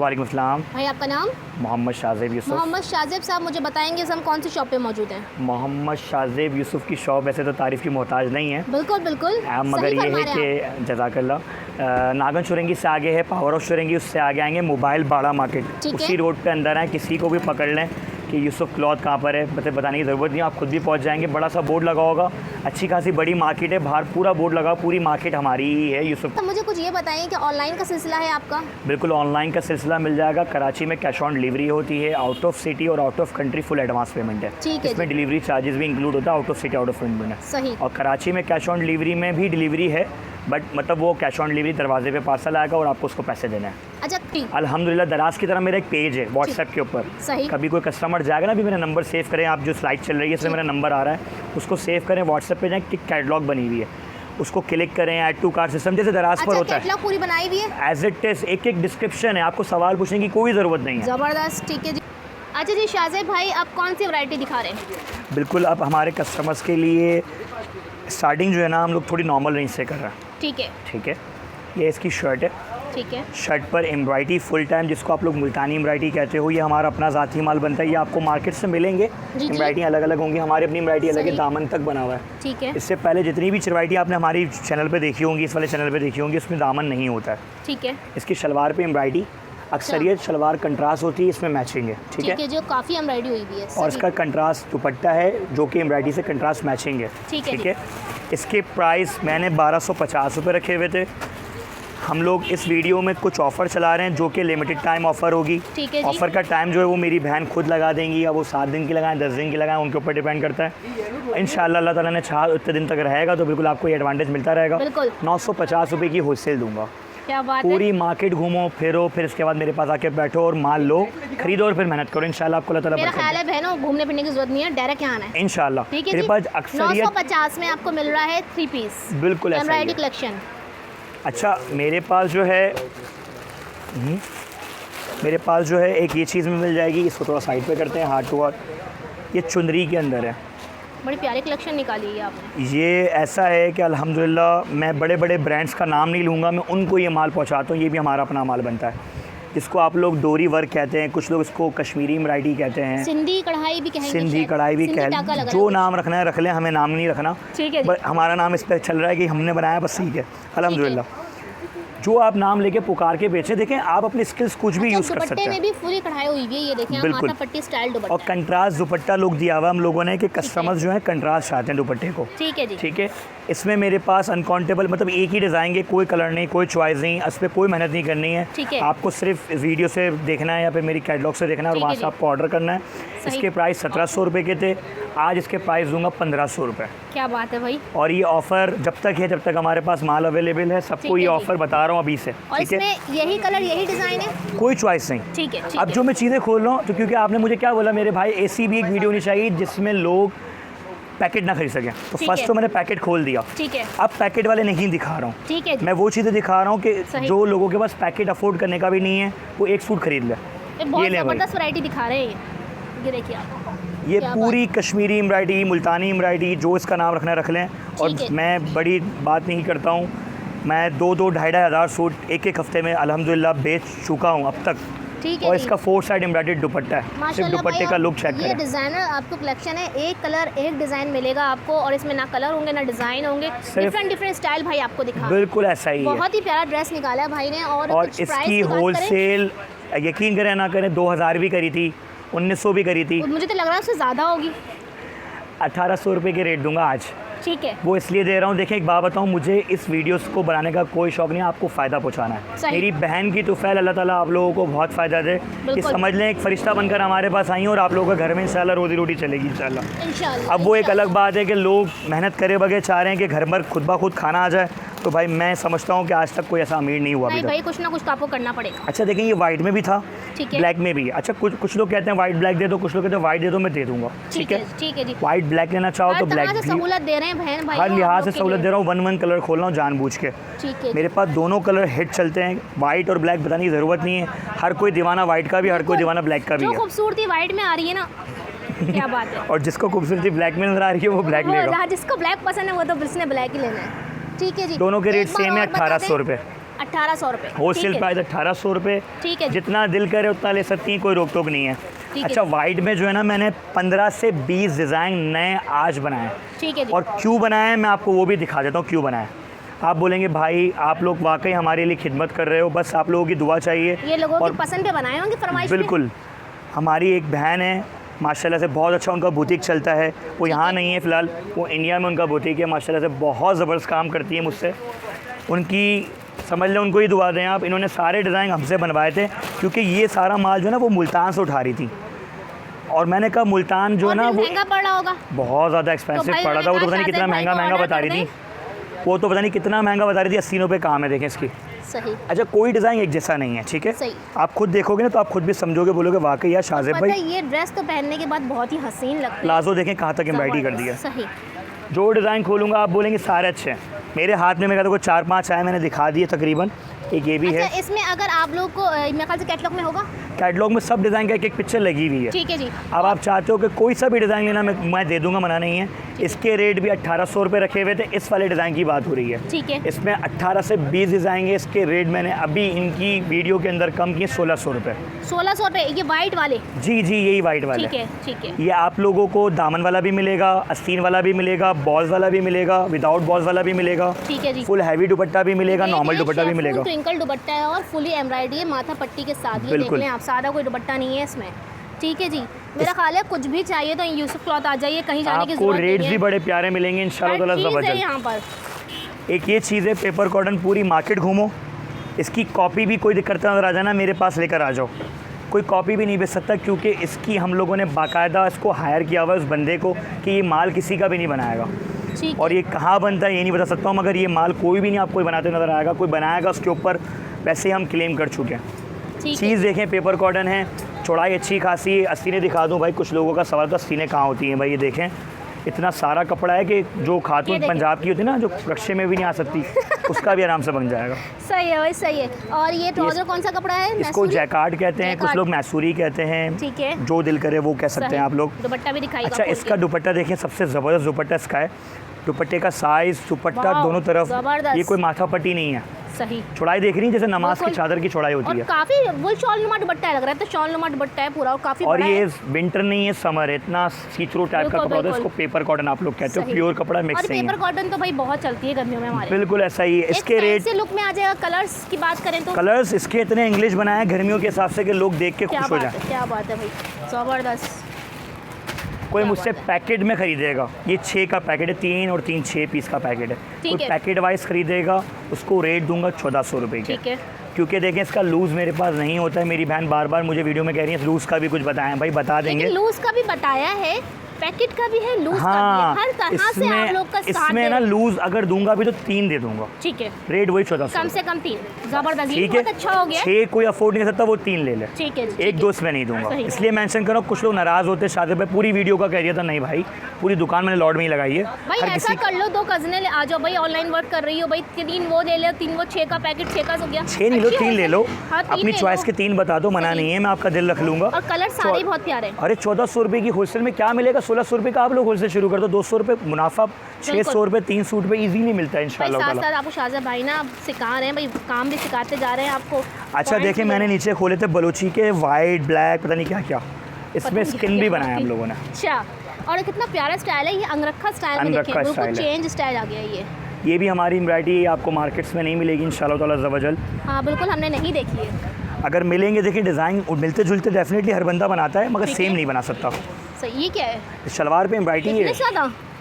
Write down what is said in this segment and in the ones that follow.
वालेकुम अस्सलाम। भाई आपका नाम? मोहम्मद शाहज़ेब यूसुफ। मोहम्मद शाहज़ेब साहब, मुझे बताएंगे हम कौन सी शॉप पे मौजूद हैं? मोहम्मद शाहज़ेब यूसुफ की शॉप वैसे तो तारीफ़ की मोहताज नहीं है, बिल्कुल बिल्कुल मगर ये है कि जज़ाकल्लाह नागन चुरंगी से आगे है, पावर हाउस चुरंगी, उससे आगे आएंगे मोबाइल बाड़ा मार्केट, उसी रोड पे अंदर है। किसी को भी पकड़ लें कि यूसुफ क्लॉथ कहाँ पर है, मतलब बताने की ज़रूरत नहीं, आप खुद भी पहुँच जाएंगे। बड़ा सा बोर्ड लगा होगा, अच्छी खासी बड़ी मार्केट है, बाहर पूरा बोर्ड लगा, पूरी मार्केट हमारी ही है यूसुफ। तो मुझे कुछ ये बताइए कि ऑनलाइन का सिलसिला है आपका? बिल्कुल ऑनलाइन का सिलसिला मिल जाएगा। कराची में कैश ऑन डिलीवरी होती है, आउट ऑफ सिटी और out of country full advance payment है। इसमें डिलीवरी चार्जेस भी इंक्लूड होता है, out of city out of payment है। सही। और कराची में कैश ऑन डिलीवरी में भी डिलीवरी है, बट मतलब वो कैश ऑन डिलीवरी दरवाजे पे पार्सल आएगा और आपको उसको पैसे देना है। अच्छा ठीक। अल्हम्दुलिल्लाह दराज की तरह मेरा एक पेज है व्हाट्सएप के ऊपर। सही। कभी कोई कस्टमर जाएगा ना, भी मेरा नंबर सेव करें आप, जो स्लाइड चल रही है इसमें मेरा नंबर आ रहा है, उसको सेव करें, व्हाट्सएप पे जाएँ, कैटलॉग बनी हुई है, उसको क्लिक करें, ऐड टू कार्ट सिस्टम जैसे दराज पर होता है। कैटलॉग पूरी बनाई हुई है एज इट इज, एक एक डिस्क्रिप्शन है, आपको सवाल पूछने की कोई ज़रूरत नहीं है। ज़बरदस्त, ठीक है जी। अच्छा जी शाहज़ेब भाई, आप कौन सी वैरायटी दिखा रहे हैं? बिल्कुल, अब हमारे कस्टमर्स के लिए स्टार्टिंग जो है ना, हम लोग थोड़ी नॉर्मल रेंज से कर रहे हैं। ठीक है ठीक है, ये इसकी शर्ट है। ठीक है। शर्ट पर एम्ब्रॉयडरी फुल टाइम, जिसको आप लोग मुल्तानी एम्ब्रॉयडरी कहते हो, ये हमारा अपना ज़ाती माल बनता है। ये आपको मार्केट से मिलेंगे, एम्ब्रॉयडरी अलग अलग होंगी, हमारी अपनी एम्ब्रॉयडरी अलग है, दामन तक बना हुआ है। ठीक है। इससे पहले जितनी भी एम्ब्रॉयडरी आपने हमारी चैनल पे देखी होंगी, इस वाले चैनल पे देखी होंगी, उसमें दामन नहीं होता है। ठीक है। इसकी शलवार पे एम्ब्रॉयडरी, अक्सरियत शलवार कंट्रास्ट होती है, इसमें मैचिंग है। ठीक है, जो काफ़ी एम्ब्रॉयडरी हुई भी है। और इसका कंट्रास्ट दुपट्टा है जो कि एम्ब्रॉयडरी से कंट्रास्ट मैचिंग है। ठीक है। इसके प्राइस मैंने 1250 रुपये रखे हुए थे। हम लोग इस वीडियो में कुछ ऑफ़र चला रहे हैं जो कि लिमिटेड टाइम ऑफ़र होगी। ऑफ़र का टाइम जो है वो मेरी बहन खुद लगा देंगी, या वो 7 दिन की लगाएं, 10 दिन की लगाएं, उनके ऊपर डिपेंड करता है। इंशाअल्लाह अल्लाह ताला ने चाहा उतने दिन तक रहेगा तो बिल्कुल आपको ये एडवांटेज मिलता रहेगा। 950 रुपये की होलसेल दूंगा। क्या बात पूरी है? मार्केट घूमो फिरो, फिर इसके बाद मेरे पास आके बैठो और माल लो, खरीदो और फिर मेहनत करो। इंशाल्लाह आपको अल्लाह ताला मेरा ख्याल है बहनों, घूमने फिरने की जरूरत नहीं है, डायरेक्ट यहाँ आना है इंशाल्लाह। ठीक है मेरे जी। पास अक्सरियत 950 में आपको मिल रहा है 3 पीस, बिल्कुल ऐसा ही एम्ब्रॉयडरी है। कलेक्शन। अच्छा, मेरे पास जो है एक ये चीज़ में मिल जाएगी, इसको थोड़ा साइड पे करते हैं, हाथ टू हाथ। ये चुनरी के अंदर है, बड़ी प्यारी कलेक्शन निकाली है आपने। ये ऐसा है कि अल्हम्दुलिल्लाह मैं बड़े बड़े ब्रांड्स का नाम नहीं लूँगा, मैं उनको ये माल पहुँचाता हूँ। ये भी हमारा अपना माल बनता है, जिसको आप लोग डोरी वर्क कहते हैं, कुछ लोग इसको कश्मीरी एम्ब्रॉयडरी कहते हैं, सिंधी कढ़ाई भी कहेंगे, सिंधी कढ़ाई भी कह, जो नाम रखना है रख लें, हमें नाम नहीं रखना। ठीक है। हमारा नाम इस पर चल रहा है कि हमने बनाया, बस ठीक है अल्हम्दुलिल्लाह। जो आप नाम लेके पुकार के बेचें, देखें आप अपनी स्किल्स कुछ भी यूज़ कर सकते हैं। दुपट्टे में भी पूरी कढ़ाई हुई है, ये देखें, बिल्कुल पट्टी स्टाइल दुपट्टा और कंट्रास्ट दुपट्टा लोग दिया हुआ हम लोगों ने कि कस्टमर्स जो है कंट्रास्ट चाहते हैं दुपट्टे को। ठीक है जी। ठीक है। इसमें मेरे पास अनकाउंटेबल, मतलब एक ही डिज़ाइन के, कोई कलर नहीं, कोई चॉइस नहीं, इस पर कोई मेहनत नहीं करनी है। ठीक है। आपको सिर्फ वीडियो से देखना है या फिर मेरी कैटलॉग से देखना है और वहाँ से आपको ऑर्डर करना है। इसके प्राइस 1700 रुपये के थे, आज इसके प्राइस दूंगा 1500 रुपये। क्या बात है भाई। और ये ऑफ़र जब तक है, जब तक हमारे पास माल अवेलेबल है, सबको ये ऑफ़र बता रहा हूँ अभी से। ठीक है। यही कलर यही डिज़ाइन है, कोई चॉइस नहीं। ठीक है। अब जो मैं चीज़ें खोल रहा हूँ, तो क्योंकि आपने मुझे क्या बोला मेरे भाई, ऐसी भी एक वीडियो नहीं चाहिए जिसमें लोग पैकेट ना खरीद सकें, तो फर्स्ट तो मैंने पैकेट खोल दिया। ठीक है। अब पैकेट वाले नहीं दिखा रहा हूँ, ठीक है। मैं वो चीज़ें दिखा रहा हूँ कि जो लोगों के पास पैकेट अफोर्ड करने का भी नहीं है, वो एक सूट खरीद ले। बहुत ज़बरदस्त वैरायटी दिखा रहे हैं ये देखिए आप। ये पूरी कश्मीरी एम्ब्रॉयडरी, मुल्तानी एम्ब्रॉयडरी, जो इसका नाम रखना रख लें। और मैं बड़ी बात नहीं करता हूँ, मैं 2-2 हज़ार सूट एक हफ्ते में अल्हम्दुलिल्लाह बेच चुका हूँ अब तक। ठीक है। और इसका 4 साइड एम्ब्रॉयडर्ड दुपट्टा है, सिर्फ दुपट्टे का लुक चेक करें। ये डिज़ाइनर आपको कलेक्शन है, एक कलर एक डिज़ाइन मिलेगा आपको, और इसमें ना कलर होंगे ना डिज़ाइन होंगे, डिफरेंट स्टाइल भाई आपको दिखा। बिल्कुल ऐसा ही है, बहुत ही प्यारा ड्रेस निकाला है भाई ने। और इसकी होलसेल यकीन करें ना करें 2000 भी करी थी, 1900 भी करी थी, मुझे तो लग रहा है उससे ज़्यादा होगी। 1800 रुपये के रेट दूंगा आज। ठीक है। वो इसलिए दे रहा हूँ, देखें एक बात बताऊँ, मुझे इस वीडियोस को बनाने का कोई शौक नहीं है, आपको फ़ायदा पहुँचाना है। मेरी बहन की तुफ़ैल अल्लाह ताला आप लोगों को बहुत फ़ायदा दे, कि समझ लें एक फ़रिश्ता बनकर हमारे पास आई हैं और आप लोगों के घर में इंशाल्लाह रोज़ी रोटी चलेगी इंशाल्लाह। अब वो एक अलग बात है कि लोग मेहनत करे बगैर चाह रहे हैं कि घर पर खुद ब खुद खाना आ जाए, तो भाई मैं समझता हूँ कि आज तक कोई ऐसा अमीर नहीं हुआ अभी तक। भाई कुछ ना कुछ तो आपको करना पड़ेगा। अच्छा देखें, ये वाइट में भी था, ब्लैक में भी। अच्छा कुछ लोग कहते हैं वाइट ब्लैक दे दो, कुछ लोग कहते हैं वाइट दे दो, मैं दे दूंगा। ठीक है। ठीक है जी। वाइट ब्लैक लेना चाहो तो ब्लैक भी, सहूलत दे रहे हैं बहन भाई, हर लिहाज से सहूलत दे रहा हूँ। 1 कलर खोल रहा हूँ जानबूझ के। ठीक है। मेरे पास दोनों कलर हिट चलते हैं, वाइट और ब्लैक बताने की ज़रूरत नहीं है। हर कोई दीवाना वाइट का भी, हर कोई दीवाना ब्लैक का भी है। खूबसूरती वाइट में आ रही है ना, क्या बात है। और जिसको खूबसूरती ब्लैक में नजर आ रही है वो ब्लैक लेगा, जिसको ब्लैक पसंद है वो तो उसने ब्लैक ही लेना है। ठीक है जी। दोनों के रेट सेम है, 1800 रुपये। 1800 रुपये होलसेल प्राइस 1800 रुपये। ठीक है, जितना दिल करे उतना ले सकती हैं, कोई रोक टोक नहीं है। अच्छा, वाइट में जो है ना मैंने 15 से 20 डिज़ाइन नए आज बनाए। ठीक है जी। और क्यों बनाए मैं आपको वो भी दिखा देता हूँ क्यों बनाए। आप बोलेंगे भाई आप लोग वाकई हमारे लिए खिदमत कर रहे हो, बस आप लोगों की दुआ चाहिए। ये लोगों की पसंद पे बनाए होंगे, फरमाइश पे। बिल्कुल। हमारी एक बहन है माशाल्लाह से, बहुत अच्छा उनका बुटीक चलता है। वो यहाँ नहीं है फ़िलहाल, वो इंडिया में उनका बुटीक है। माशाल्लाह से बहुत ज़बरदस्त काम करती है मुझसे। उनकी समझ लें, उनको ही दुआ दें आप। इन्होंने सारे डिज़ाइन हमसे बनवाए थे, क्योंकि ये सारा माल जो है ना वो मुल्तान से उठा रही थी। और मैंने कहा मुल्तान जो है ना वो महंगा पड़ रहा होगा, बहुत ज़्यादा एक्सपेंसिव पड़ा था। वो तो पता नहीं कितना महंगा बता रही थी। वो तो पता नहीं कितना महंगा बता रही थी। 80 रुपये काम है, देखें इसकी। सही। अच्छा, कोई डिज़ाइन एक जैसा नहीं है, ठीक है। सही। आप खुद देखोगे ना तो आप खुद भी समझोगे, बोलोगे वाकई यार शाज़ेब भाई। ये ड्रेस तो पहनने के बाद बहुत ही हसीन लगता है। प्लाजो देखें कहाँ तक एम्ब्रॉयडरी कर दिया। सही। जो डिज़ाइन खोलूँगा आप बोलेंगे सारे अच्छे हैं। मेरे हाथ में मेरा तो 4-5 आए, मैंने दिखा दिए तकरीबन। एक ये भी है। इसमें अगर आप लोग को मेरे ख्याल से कैटलॉग में होगा, कैटलॉग में सब डिज़ाइन का एक पिक्चर लगी हुई है। ठीक है जी। अब आप चाहते हो कि कोई सा भी डिज़ाइन लेना मैं दे दूंगा, मना नहीं है। इसके रेट भी 1800 रुपये रखे हुए थे। इस वाले डिज़ाइन की बात हो रही है, ठीक है। इसमें 18 से 20 डिज़ाइन है। इसके रेट मैंने अभी इनकी वीडियो के अंदर कम किए 1600 रुपये। 1600 रुपये ये वाइट वाले? जी जी, यही वाइट वाले। ठीक है, ठीक है। ये आप लोगों को दामन वाला भी मिलेगा, आस्तीन वाला भी मिलेगा, बॉल्स वाला भी मिलेगा, विदाउट बॉल्स वाला भी मिलेगा। ठीक है जी। फुल हैवी दुपट्टा भी मिलेगा, नॉर्मल दुपट्टा भी मिलेगा। ट्विंकल दुपट्टा है और फुली एम्ब्रॉयडरी है माथा पट्टी के साथ। ये देख लें आप, सादा कोई दुपट्टा नहीं है इसमें। ठीक है जी। मेरा ख्याल है कुछ भी चाहिए तो यूसुफ क्लॉथ आ जाइए, कहीं जाने की जरूरत नहीं है। रेट्स भी बड़े प्यारे मिलेंगे इंशाल्लाह ताला, ज़बरदस्त। यहाँ पर एक ये चीज़ है, पेपर कॉटन पूरी मार्केट घूमो, इसकी कॉपी भी कोई दिक्कत नज़र आ जाना मेरे पास लेकर आ जाओ। कोई कॉपी भी नहीं बेच सकता, क्योंकि इसकी हम लोगों ने बाकायदा इसको हायर किया हुआ है उस बंदे को कि ये माल किसी का भी नहीं बनाएगा। और ये कहाँ बनता है ये नहीं बता सकता हूँ, मगर ये माल कोई भी नहीं आपको बनाते नज़र आएगा। कोई बनाएगा उसके ऊपर वैसे हम क्लेम कर चुके हैं। चीज़ देखें, पेपर कॉटन है, चौड़ाई अच्छी खासी। अस्तीनें दिखा दूँ भाई, कुछ लोगों का सवाल था अस्तीनें कहाँ होती हैं भाई। ये देखें इतना सारा कपड़ा है कि जो खातून पंजाब की होती है ना, जो रक्शे में भी नहीं आ सकती, उसका भी आराम से बन जाएगा। सही है भाई, सही है। और ये ट्राउजर कौन सा कपड़ा है? इसको जैकार्ड कहते हैं, कुछ लोग मैसूरी कहते हैं। ठीक है, जो दिल करे वो कह सकते हैं आप लोग। दुपट्टा भी दिखाइएगा। अच्छा, इसका दुपट्टा देखें, सबसे ज़बरदस्त दुपट्टा इसका है। दुपट्टे का साइज़, दुपट्टा दोनों तरफ, ये कोई माथा पट्टी नहीं है। सही। चौड़ाई देख रही है जैसे नमाज की चादर की चौड़ाई होती है। काफी वो शॉल नुमा दुपट्टा लग रहा है, तो शॉल नुमा दुपट्टा है पूरा और काफी और बड़ा ये है। विंटर नहीं है, समर है। इतना सी थ्रू टाइप का कपड़ा होता है, इसको पेपर कॉटन आप लोग कहते हो। प्योर कपड़ा मिक्स नहीं है। पेपर कॉटन तो भाई बहुत चलती है गर्मियों में हमारे। बिल्कुल ऐसा ही है। इसके रेट से लुक में आ जाएगा। कलर्स की बात करें तो कलर्स इसके इतने इंग्लिश बनाए हैं गर्मियों के हिसाब से कि लोग देख के खुश हो जाए। क्या बात है भाई, जबरदस्त। कोई मुझसे पैकेट में खरीदेगा, ये 6 का पैकेट है, 3 और 3 6 पीस का पैकेट है। कोई पैकेट वाइज खरीदेगा उसको रेट दूंगा 1400 रुपये के। ठीक है। क्योंकि देखें इसका लूज़ मेरे पास नहीं होता है। मेरी बहन बार बार मुझे वीडियो में कह रही है लूज़ का भी कुछ बताएं। भाई बता देंगे, लूज़ का भी बताया है, पैकेट का भी है, लूज़ का भी है, हर तरह से आप लोग का इसमें ना लूज़ अगर दूंगा भी तो 3 दे दूंगा। ठीक है, रेट वही 1400, कम से कम 3। जबरदस्त, ठीक है। अच्छा हो गया। 6 कोई अफोर्ड नहीं कर सकता, वो 3 ले ले। ठीक है, एक दोस्त में नहीं दूंगा, इसलिए मेंशन करो। कुछ लोग नाराज़ होते शादी पे, पूरी वीडियो का कह दिया था। नहीं भाई, पूरी दुकान मैंने लॉट में ही लगाई है। भाई ऐसा कर लो, 2 कज़नें आ जाओ भाई, ऑनलाइन वर्क कर रही हो भाई, 3 वो ले लो, 3 वो, 6 का पैकेट, 6 का हो गया। 6 नहीं लो, 3 ले लो, अपनी चॉइस के 3 बता दो, मना नहीं है, मैं आपका दिल रख लूंगा। और कलर सारे बहुत प्यारे हैं। अरे 1400 रुपये की होलसेल में क्या मिलेगा? 1600 रुपये का आप लोग होलसेल शुरू कर दो। 200 रुपये मुनाफा, 600 रुपये 3 सूट पे इजीली मिलता है इंशाल्लाह। साथ साथ आपको शाहज़ाद भाई ना सिखा रहे हैं भाई, काम भी सिखाते जा रहे हैं आपको। अच्छा देखें, मैंने नीचे खोले थे बलोची के, वाइट ब्लैक पता नहीं क्या क्या, इसमें स्किन भी बनाया हम लोगों ने। अच्छा, और कितना प्यारा स्टाइल है ये, अंगरखा स्टाइल में। देखिए बिल्कुल चेंज स्टाइल आ गया ये भी हमारी एम्ब्रॉयडरी आपको मार्केट्स में नहीं मिलेगी इंशाल्लाह ताला ज़वजल। हाँ बिल्कुल, हमने नहीं देखी है। अगर मिलेंगे, देखिए डिज़ाइन मिलते जुलते डेफिनेटली हर बंदा बनाता है, मगर सेम नहीं बना सकता। सही। ये क्या है? शलवार पे एम्ब्रॉयडरी है,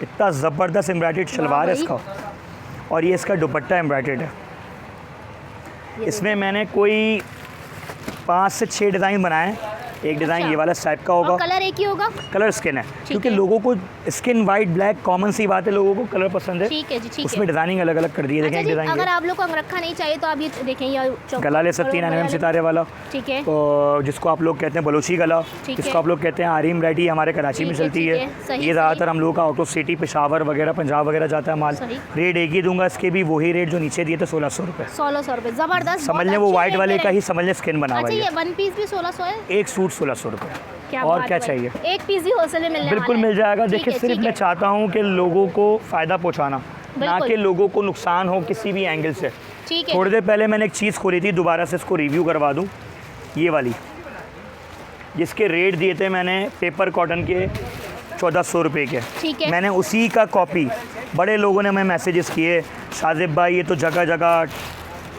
इतना ज़बरदस्त एम्ब्रॉयडर्ड शलवार है इसका। और ये इसका दुपट्टा एम्ब्रॉयडर्ड है। इसमें मैंने कोई 5 से 6 डिज़ाइन बनाए। एक डिज़ाइन ये वाला टाइप का होगा। कलर एक ही होगा? कलर स्किन है, क्योंकि लोगों को स्किन वाइट ब्लैक कॉमन सी बात है, लोगों को कलर पसंद है। ठीक है जी, ठीक है। उसमें डिजाइनिंग अलग अलग कर दी है। देखें डिजाइन, अगर आप लोग को अंगरखा नहीं चाहिए तो आप ये देखें, ये गला ले सकती हैं 9mm सितारे वाला। ठीक है। तो जिसको आप लोग कहते हैं बलोची गला, जिसको आप लोग कहते हैं आरी एम्ब्रॉयडरी, हमारे कराची में चलती है। ये ज़्यादातर हम लोगों का आउट ऑफ सिटी पेशावर वगैरह पंजाब वगैरह जाता है माल। रेट एक ही दूंगा, इसके भी वही रेट जो नीचे दिए थे, 1600 रुपये। 1600 रुपये, ज़बरदस्त। समझ लें वो वाइट वाले का ही समझ लें स्किन बना हुआ है। ये 1 पीस भी 1600 है, एक सूट 1600 रुपये। और क्या चाहिए? एक पीस भी होलसेल में मिलने बिल्कुल मिल जाएगा। देखिए सिर्फ मैं चाहता हूँ कि लोगों को फ़ायदा पहुँचाना, ना कि लोगों को नुकसान हो किसी भी एंगल से। ठीक है। थोड़ी देर पहले मैंने एक चीज़ खोली थी, दोबारा से इसको रिव्यू करवा दूँ। ये वाली, जिसके रेट दिए थे मैंने पेपर कॉटन के 1400 रुपये के, ठीक है। मैंने उसी का कॉपी, बड़े लोगों ने हमें मैसेजेस किए, साजिब भाई ये तो जगह जगह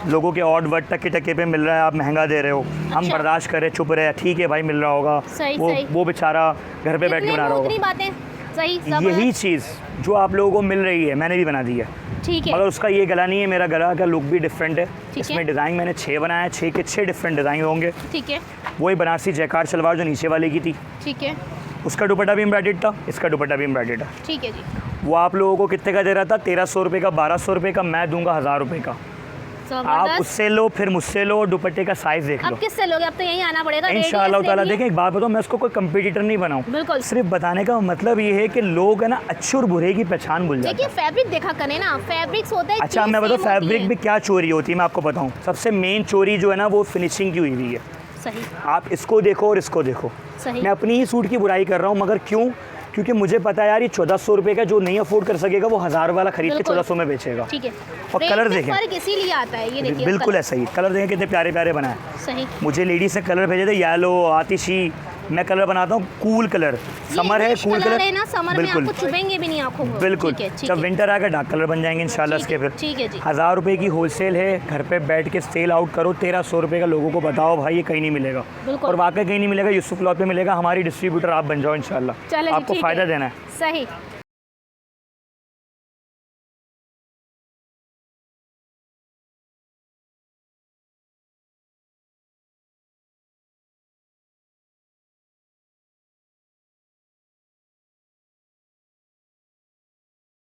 लोगों के ऑड वर्ड टके टके पे मिल रहा है, आप महंगा दे रहे हो। हम बर्दाश्त करें, चुप रहे, ठीक है भाई मिल रहा होगा। सही, वो बेचारा घर पे बैठ के बना रहा होगा। बातें सही, यही चीज़ जो आप लोगों को मिल रही है मैंने भी बना दी है, ठीक है। मगर उसका ये गला नहीं है, मेरा गला का लुक भी डिफरेंट है। ठीक है। इसमें डिज़ाइन मैंने 6 बनाया है, 6 के 6 डिफरेंट डिज़ाइन होंगे। ठीक है। वही बनारसी जैकार्ड शलवार जो नीचे वाले की थी, ठीक है। उसका दुपट्टा भी एम्ब्रॉयडर्ड था, इसका दुपट्टा भी एम्ब्रॉयडर्ड है। ठीक है जी। वो आप लोगों को कितने का दे रहा था? 1300 रुपये का, 1200 रुपये का, मैं दूंगा 1000 रुपये का। आप उससे लो, फिर मुझसे लो, दुपट्टे का साइज देख लो। अब किससे लोगे? अब तो यहीं आना पड़ेगा इंशाअल्लाह ताला। देखें एक बात बताओ, मैं उसको कोई कंपटीटर नहीं बनाऊं, बिल्कुल। सिर्फ बताने का मतलब ये है कि लोग है ना अच्छे और बुरे की पहचान भूल जाते हैं। देखिए फैब्रिक देखा करें ना, फैब्रिक्स होता है। अच्छा मैं बताऊँ फैब्रिक में क्या चोरी होती है, मैं आपको बताऊँ। सबसे मेन चोरी जो है ना वो फिनिशिंग की हुई हुई है। सही। आप इसको देखो और इसको देखो। सही। मैं अपनी ही सूट की बुराई कर रहा हूँ, मगर क्यों? क्योंकि मुझे पता है यार ये 1400 रुपये का जो नहीं अफोर्ड कर सकेगा वो 1000 वाला खरीद के 1400 में बेचेगा। ठीक है। और कलर देखें, फर्क इसीलिए आता है, ये देखिए बिल्कुल ऐसा ही। कलर देखें कितने प्यारे प्यारे बनाए। सही। मुझे लेडीज ने कलर भेजे थे, येलो, आतिशी, मैं कलर बनाता हूँ कूल कलर। समर है, कूल कलर है ना, समर में आपको चुभेंगे भी नहीं आंखों को। बिल्कुल। ठीक है, जब विंटर आएगा डार्क कलर बन जाएंगे इंशाल्लाह इसके। फिर ठीक है जी। 1000 रुपये की होलसेल है, घर पे बैठ के सेल आउट करो। 1300 रुपये का लोगों को बताओ भाई ये कहीं नहीं मिलेगा, और वाकई कहीं नहीं मिलेगा। यूसुफ क्लॉथ पे मिलेगा। हमारी डिस्ट्रीब्यूटर आप बन जाओ इंशाल्लाह, आपको फ़ायदा देना है। सही।